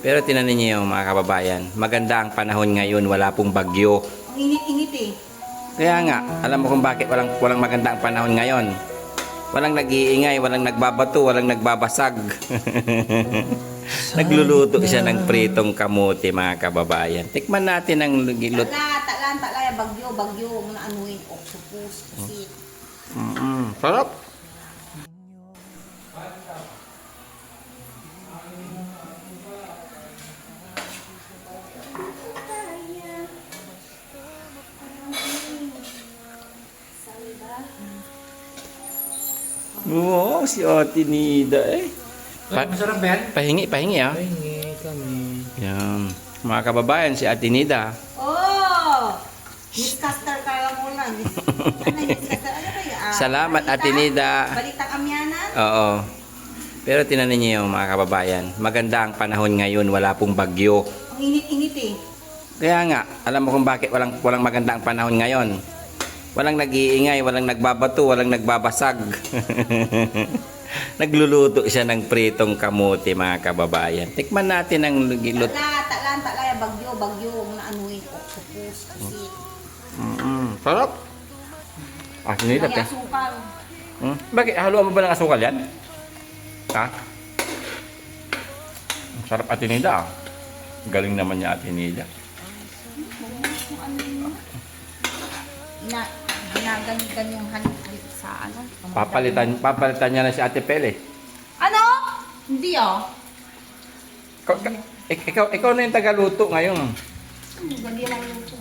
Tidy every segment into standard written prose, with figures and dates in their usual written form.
Pero tinanin niyo yung mga kababayan, maganda ang panahon ngayon, wala pong bagyo. Ang init-init eh. Kaya nga, alam mo kung bakit walang maganda ang panahon ngayon. Walang nag-iingay, walang nagbabato, walang nagbabasag. Nagluluto siya ng pritong kamote, mga kababayan. Tikman natin ang luto. Talaya, bagyo, muna anuin, octopus, kasi. Sarap. Oo, si Ate Nida eh. Masarap ba yan? Pahingi ah. Pahingi kami. Yan. Mga kababayan, si Ate Nida. Oh! Miss Caster kaya mo lang. Miss Caster, ano ba yan? Salamat, Ate Nida. Balitang amyanan? Oo. Pero tinanin niyo yung mga kababayan, maganda ang panahon ngayon, wala pong bagyo. Ang init-init eh. Kaya nga, alam mo kung bakit walang maganda ang panahon ngayon. Walang nag-iingay, walang nagbabato, walang nagbabasag. Nagluluto siya ng pritong kamote, mga kababayan. Tikman natin ang luto. Talaya, bagyo, muna anuin, octopus, kasi. Sarap. Ah, sinita May te. asukal. Bakit? Haluan mo ba ng asukal yan? Ha? Ang sarap, Ate Nida ah. Galing naman niya, Ate Nida. Ginaganyan yung halit sa ano. Papalitan niya na si Ate Pele. Ano? Hindi ah. Ikaw na yung tagaluto ngayon. Gandi lang yung ito.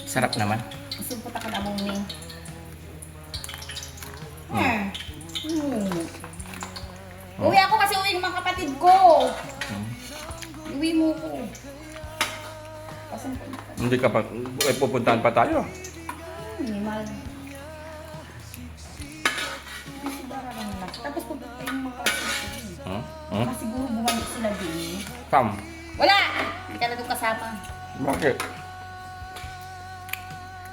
Sarap naman. Sumpot ako na mong ning. Uwi ako kasi uwi ng mga kapatid ko. Uwi mo ko. Hindi ka pa, pupuntahan pa tayo. Minimal. Tapos pupunta yung mga kapatid ko. Baka siguro bumalik sila din. Kam, Wala! Hindi ka na doon kasama. bakit?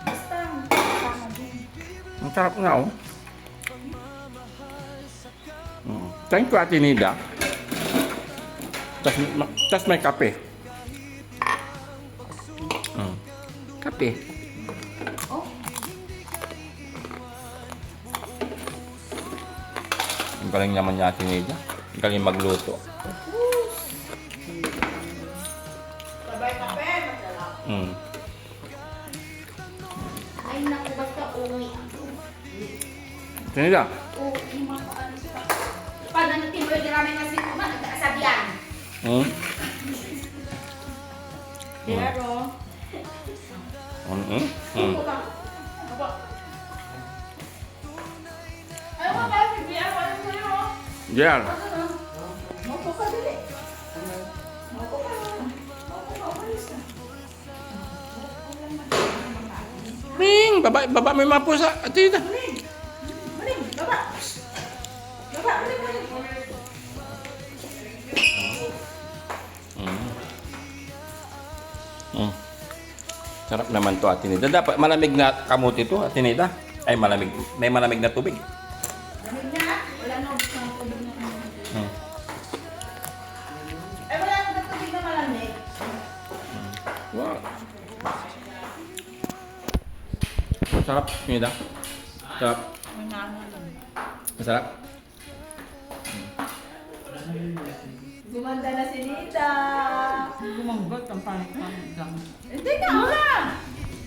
Basta, kasama din. Ang sarap nga oh. Thank you, Ate Nida. Tas may kape. Kape. Oh, Ang galing naman niya, Ate Nida. Ang galing magluto. sabay kape, masarap. Ay, naku, basta uwi ako. Ate Nida. Oo, yung mga ano pa. Paano natin pwede namin kasi naman, nagkakasabihan. Pero, ano ba? Ano ba ba? Sige, ano ba sa'yo? Jer. Maupo ka, dali. Maupo ka. Umalis ka. Bing! Baba may mga pusa, Ate Nida. Maling, baba. Baba, maling. Sarap naman to, Ate Nida. Dapat malamig na kamote to, Ate Nida. Ay, malamig. May malamig na tubig. Maling na. Wala na ubos ng tubig na malamig. Ay, wala na tubig na malamig. Wow. Sarap, Ate Nida. Sarap. May nangalan. Masarap. Gumanda na si Nita. Gumanggot ang pangit-pangit lang. Hindi nga, wala.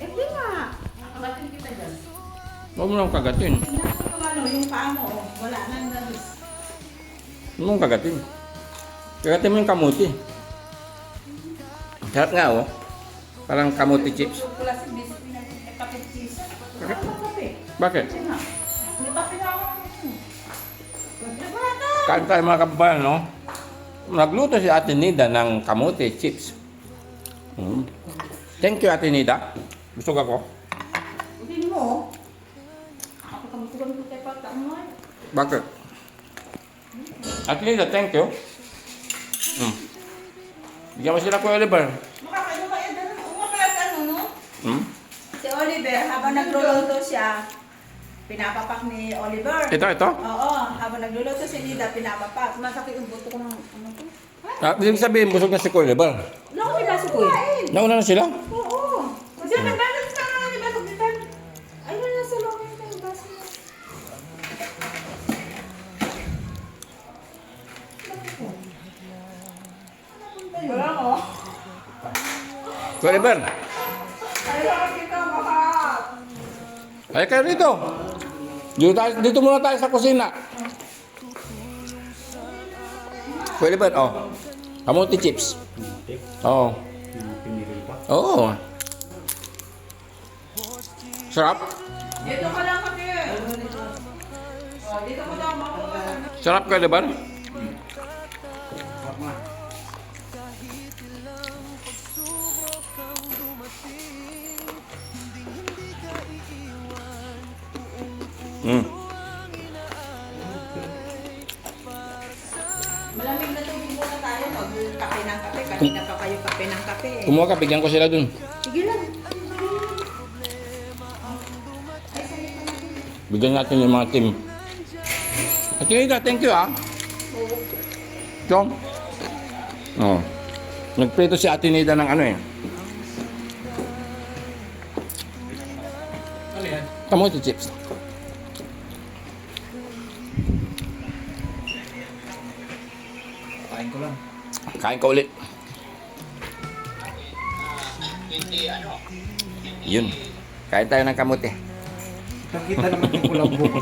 Hindi nga. Kagatin kita dyan. Huwag mo nang kagatin. Tingnan mo yung ano, yung paa mo. Oh. Wala nang dalis. Huwag mong kagatin. Kagatin mo yung kamote. Sarap nga, oh. Parang kamote chips. Wala si Biscuit na kapit cheese. Wala pa kape. Bakit? Kasi nga. May kape na ako. Naglabato. Kain tayo mga kababayan, no? Nagluto si Ate Nida ng kamote chips. Thank you, Ate Nida. Gusto ka ko? Hindi mo. Ako kamutugan ko kay Pata mo. Bakit? Ate Nida, thank you. Bigyan mo sila ko, Oliver. Makakaino ba yan? Uma pala sa ano, no? Hmm? Si Oliver, habang nagluluto siya, pinapapak ni Oliver. Ito. Oo, habang nagluluto si Nida, pinapapak. Masakit yung buto ko ng ano to. Ibig sabihin, busog na si Kuya Liber. Naku, may baso ko eh. Nauna na sila? Oo. Kasi nagbalance ka nga ni baso dito. Ayun na sa loob yung baso. Wala mo. Kuya Liber, Ayun, kita baka. ay kayo dito. Dito muna tayo sa kusina. Kuya Liber, oh. Kamuti chips. Oo. Pinili pa. Oo. Sarap. Dito ka lang kasi. Oh, dito ko daw makuha. Sarap Kuya Liber. Malamig na tubig muna tayo. Mag-kape ng kape. Kanina pa kayo kape ng kape. Kumuha ka, bigyan ko sila dun. Sige lang. Bigyan natin yung mga team. At yun, thank you ah. Chong. Oh. Nagprito si Ate Nida ng ano eh. Ano yan? Kamuti chips. Kain ko lang. Kain ka ulit. Yun. Kain tayo ng kamuti. Nakita naman yung kulang buko.